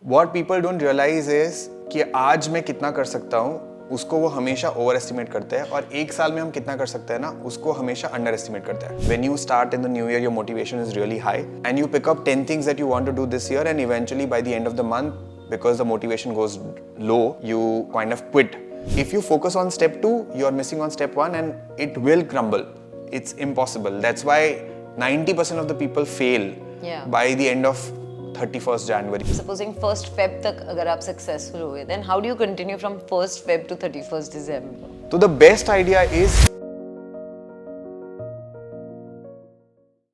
What people don't realize is कि आज मैं कितना कर सकता हूँ उसको वो हमेशा ओवर एस्टिमेट करते हैं और एक साल में हम कितना कर सकते हैं ना उसको हमेशा अंडर एस्टिमेट करते हैं. When you start in the new year, your motivation is really high and you pick up 10 things that you want to do this year, and eventually by the end of the month, because the motivation goes low, you kind of quit. If you focus on step 2, you're missing on step 1 and it will crumble. It's impossible. That's why 90% of the people fail by the end of 31st January. Supposing 1st Feb तक अगर आप successful हुए, then how do you continue from 1st Feb to 31st December? So the best idea is,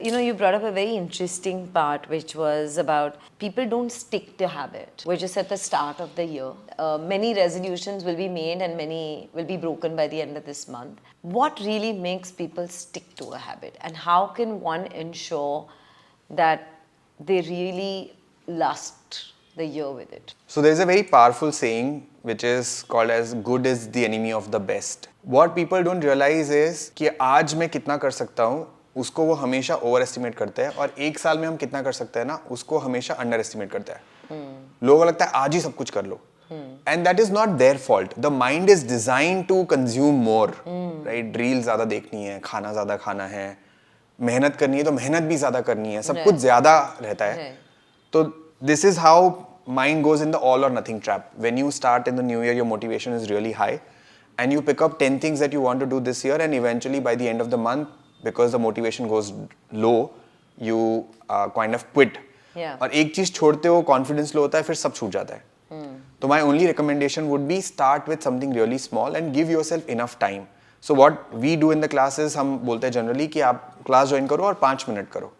you know, you brought up a very interesting part, which was about people don't stick to habit. We're just at the start of the year. Many resolutions will be made and many will be broken by the end of this month. What really makes people stick to a habit, and how can one ensure that they really last the year with it? so there's a very powerful saying which is called as good is the enemy of the best. What people don't realize is कि आज मैं कितना कर सकता हूँ उसको वो हमेशा ओवर एस्टिमेट करते हैं और एक साल में हम कितना कर सकते हैं ना उसको हमेशा अंडर एस्टिमेट करते हैं. लोगों को लगता है आज ही सब कुछ कर लो, and that is not their fault. The mind is designed to consume more, right? Reel ज्यादा देखनी है, खाना ज्यादा खाना है, मेहनत करनी है तो मेहनत भी ज्यादा करनी है, सब कुछ ज्यादा रहता है. तो this is how mind goes in the all or nothing trap. When you start in the new year, your motivation is really high and you pick up 10 things that you want to do this year, and eventually by the end of the month, because the motivation goes low, you kind of quit. और एक चीज छोड़ते हो, confidence लो होता है, फिर सब छूट जाता है. तो my only recommendation would be start with something really small and give yourself enough time. So what we do in the classes, हम बोलते हैं जनरली कि आप क्लास ज्वाइन करो और 5 मिनट करो,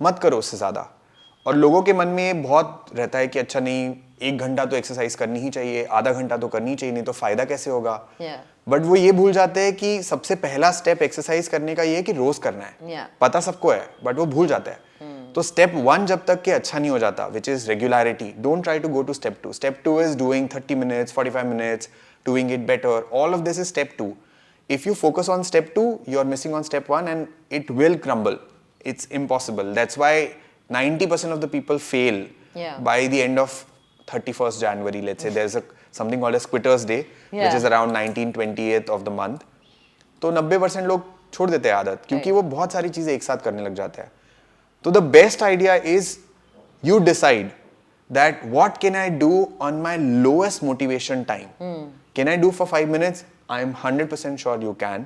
मत करो उससे ज्यादा. और लोगों के मन में बहुत रहता है कि अच्छा नहीं, 1 घंटा तो एक्सरसाइज करनी ही चाहिए, आधा घंटा तो करनी चाहिए, नहीं तो फायदा कैसे होगा. बट वो ये भूल जाते हैं कि सबसे पहला स्टेप एक्सरसाइज करने का ये है कि रोज करना है. पता सबको है बट वो भूल जाता है. तो स्टेप 1 जब तक कि अच्छा नहीं हो जाता, which is regularity, don't try to go to step 2. Step 2 is doing 30 minutes, 45 minutes, doing it better. All of this is step 2. If you focus on step 2, you're missing on step 1 and it will crumble. It's impossible. That's why 90% of the people fail by the end of 31st January. Let's say there's something called as Quitter's Day, which is around 19th, 20th of the month. तो 90% लोग छोड़ देते हैं आदत, क्योंकि वो बहुत सारी चीजें एक साथ करने लग जाते हैं. तो the best idea is you decide that what can I do on my lowest motivation time. Can I do for 5 minutes? I'm 100% sure you can.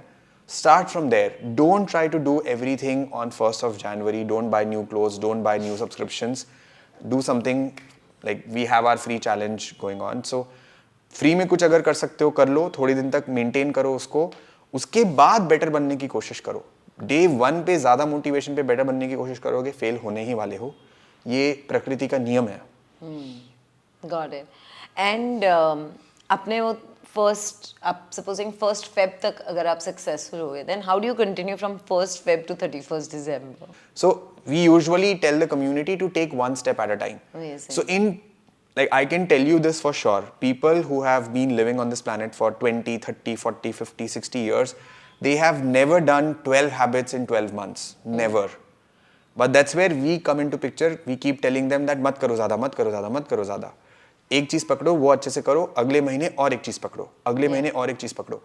Start from there. Don't try to do everything on 1st of January. Don't buy new clothes. Don't buy new subscriptions. Do something like we have our free challenge going on. So free में कुछ अगर कर सकते हो कर लो, थोड़ी दिन तक मेंटेन करो उसको, उसके बाद बेटर बनने की कोशिश करो. डे 1 पे ज्यादा मोटिवेशन पे बेटर बनने की कोशिश करोगे, फेल होने ही वाले हो. ये प्रकृति का नियम है. Got it. And अपने वो first, आप supposing 1st Feb तक अगर आप successful हुए, then how do you continue from 1st Feb to 31st December? So we usually tell the community to take one step at a time. Amazing. So like I can tell you this for sure, people who have been living on this planet for 20, 30, 40, 50, 60 years, they have never done 12 habits in 12 months. Never. But that's where we come into picture. We keep telling them that मत करो ज़्यादा, मत करो ज़्यादा, मत करो ज़्यादा. एक चीज पकड़ो, वो अच्छे से करो, अगले महीने और एक चीज पकड़ो, अगले महीने और एक चीज पकड़ो.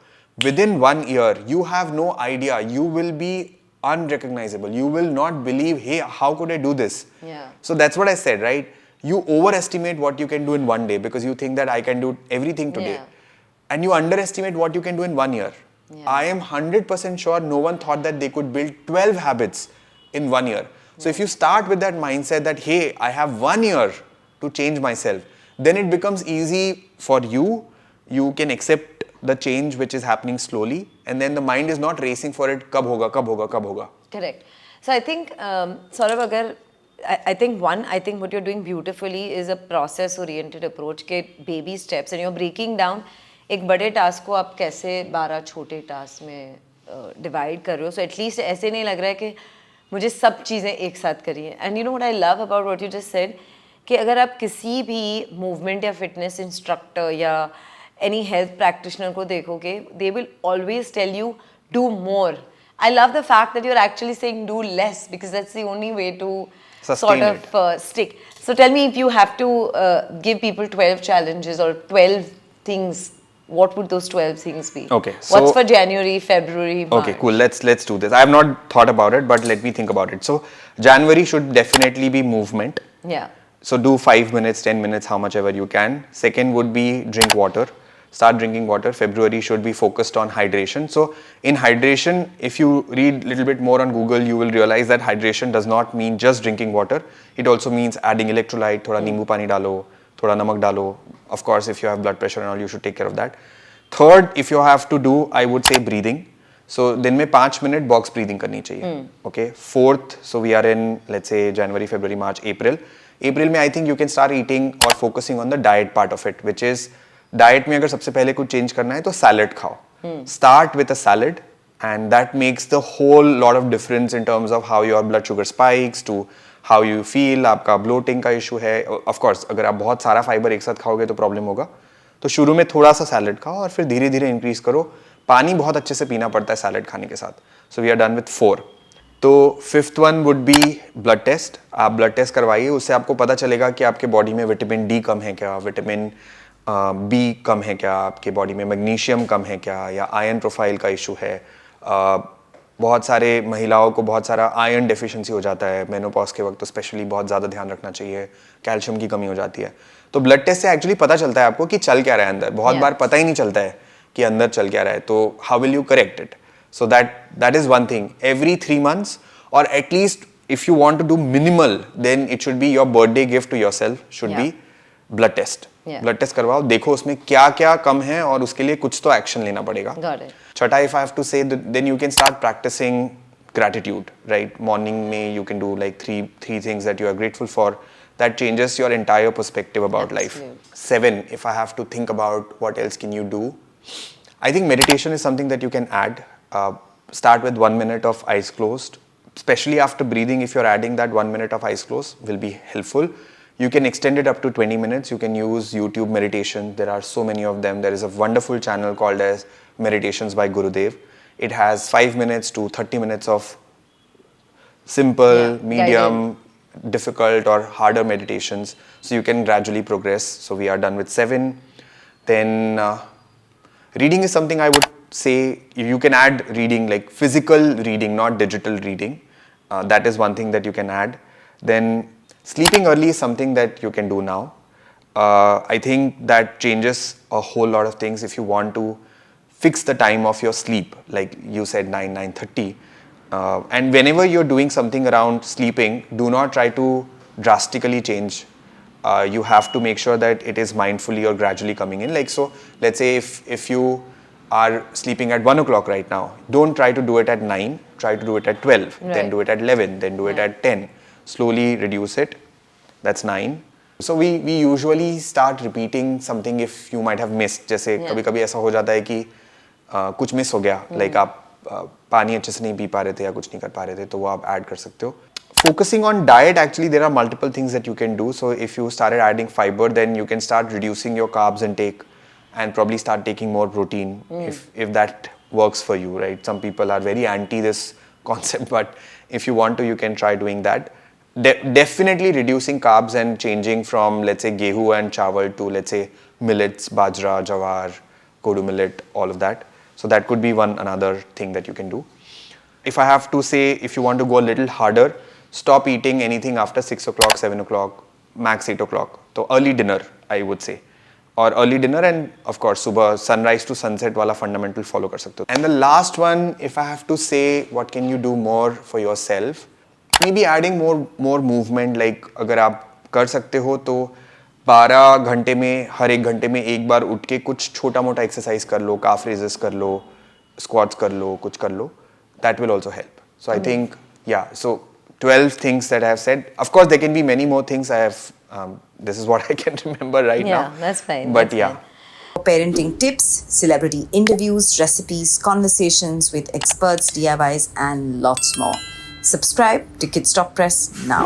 Within 1 year, you have no idea. You will be unrecognizable. You will not believe, hey, how could I do this? So that's what I said, right? You overestimate what you can do in 1 day because you think that I can do everything today. And you underestimate what you can do in 1 year. I am 100% sure no one thought that they could build 12 habits in 1 year. So if you start with that mindset that, hey, I have 1 year to change myself, then it becomes easy for you. You can accept the change which is happening slowly, and then the mind is not racing for it. कब होगा, कब होगा, कब होगा. Correct. So I think, Saurabh, अगर I think what you're doing beautifully is a process-oriented approach के baby steps, and you're breaking down एक बड़े टास्क को आप कैसे 12 छोटे टास्क में डिवाइड कर रहे हो. So at least ऐसे नहीं लग रहा है कि मुझे सब चीज़ें एक साथ करी हैं. And you know what I love about what you just said, कि अगर आप किसी भी मूवमेंट या फिटनेस इंस्ट्रक्टर या एनी हेल्थ प्रैक्टिशनर को देखोगे, they will always tell you do more. I love the fact that you are actually saying do less, because that's the only way to sort of stick. So tell me, if you have to give people 12 challenges or 12 things, what would those 12 things be? Okay, What's so- for January, February, March? Okay, cool. Let's do this. I have not thought about it, but let me think about it. So January should definitely be movement. Yeah. So do 5 minutes, 10 minutes, how much ever you can. Second would be drink water. Start drinking water. February should be focused on hydration. So in hydration, if you read a little bit more on Google, you will realize that hydration does not mean just drinking water. It also means adding electrolyte, thoda nimbu pani dalo, thoda namak dalo. Of course, if you have blood pressure and all, you should take care of that. Third, if you have to do, I would say breathing. So दिन में 5 minute box breathing करनी चाहिए. Okay. Fourth, so we are in, let's say, January, February, March, April. April में I think you can start eating or focusing on the diet part of it, which is diet में अगर सबसे पहले कुछ change करना है तो salad खाओ. Start with a salad and that makes the whole lot of difference in terms of how your blood sugar spikes to how you feel. आपका ब्लोटिंग का इशू है, ऑफ कोर्स अगर आप बहुत सारा फाइबर एक साथ खाओगे तो प्रॉब्लम होगा. तो शुरू में थोड़ा सा सैलड खाओ और फिर धीरे धीरे इंक्रीज करो. पानी बहुत अच्छे से पीना पड़ता है सैलड खाने के साथ. So we are done with 4. तो fifth one would be blood test. आप ब्लड टेस्ट करवाइए, उससे आपको पता चलेगा कि आपके बॉडी में विटामिन डी कम है क्या, विटामिन बी कम है क्या, आपके बॉडी में मैग्नीशियम कम है क्या, या आयरन प्रोफाइल का इशू है. बहुत सारे महिलाओं को बहुत सारा आयरन डेफिशिएंसी हो जाता है मेनोपॉज के वक्त, तो स्पेशली बहुत ज़्यादा ध्यान रखना चाहिए. कैल्शियम की कमी हो जाती है. तो ब्लड टेस्ट से एक्चुअली पता चलता है आपको कि चल क्या रहा है अंदर. बहुत बार पता ही नहीं चलता है कि अंदर चल क्या रहा है. तो how will you correct it? So that is one thing. Every 3 months or at least if you want to do minimal, then it should be your birthday gift to yourself should be blood test. Blood test करवाओ, देखो उसमें क्या क्या कम है और उसके लिए कुछ तो एक्शन लेना पड़ेगा. छठा, if I have to say, then you can start practicing gratitude, right? Morning में you can do like three things that you are grateful for. That changes your entire perspective about life. 7, if I have to think about what else can you do, I think meditation is something that you can add. Start with 1 minute of eyes closed. Especially after breathing, if you're adding that 1 minute of eyes closed, will be helpful. You can extend it up to 20 minutes. You can use YouTube meditation. There are so many of them. There is a wonderful channel called as Meditations by Gurudev. It has 5 minutes to 30 minutes of simple, medium, difficult or harder meditations. So you can gradually progress. So we are done with 7. Then reading is something I would say you can add reading, like physical reading, not digital reading. That is one thing that you can add. Then sleeping early is something that you can do now. I think that changes a whole lot of things. If you want to fix the time of your sleep, like you said 9:30, and whenever you're doing something around sleeping, do not try to drastically change. You have to make sure that it is mindfully or gradually coming in. Like, so let's say if you are sleeping at 1 o'clock right now, don't try to do it at 9, try to do it at 12, then do it at 11, then do it at 10. Slowly reduce it. That's 9. So we usually start repeating something if you might have missed. जैसे कभी-कभी ऐसा हो जाता है कि कुछ miss हो गया, like आप पानी अच्छे से नहीं पी पा रहे थे या कुछ नहीं कर पा रहे थे, तो वो आप ऐड कर सकते हो. Focusing on diet, actually there are multiple things that you can do. So if you started adding fiber, then you can start reducing your carbs intake and probably start taking more protein if that works for you, right? Some people are very anti this concept, but if you want to, you can try doing that. Definitely reducing carbs and changing from, let's say, gehu and chawal to, let's say, millets, bajra, jawar, kodu millet, all of that. So that could be another thing that you can do. If I have to say, if you want to go a little harder, stop eating anything after 6 o'clock, 7 o'clock, max 8 o'clock. So early dinner, I would say. Or early dinner, and of course, subah sunrise to sunset wala fundamental follow kar sakte ho. And the last one, if I have to say, what can you do more for yourself? Maybe adding more movement. Like अगर आप कर सकते हो तो 12 घंटे में हर 1 घंटे में एक बार उठ के कुछ छोटा मोटा एक्सरसाइज कर लो, काफ रेजेस कर लो, स्क्वाट्स कर लो, कुछ कर लो. That will also help. So I think, yeah, so 12 things that I have said. Of course, there can be many more things. This is what I can remember right now. Yeah, that's fine. But yeah. Parenting tips, celebrity interviews, recipes, conversations with experts, DIYs, and lots more. Subscribe to Kids Talk Press now.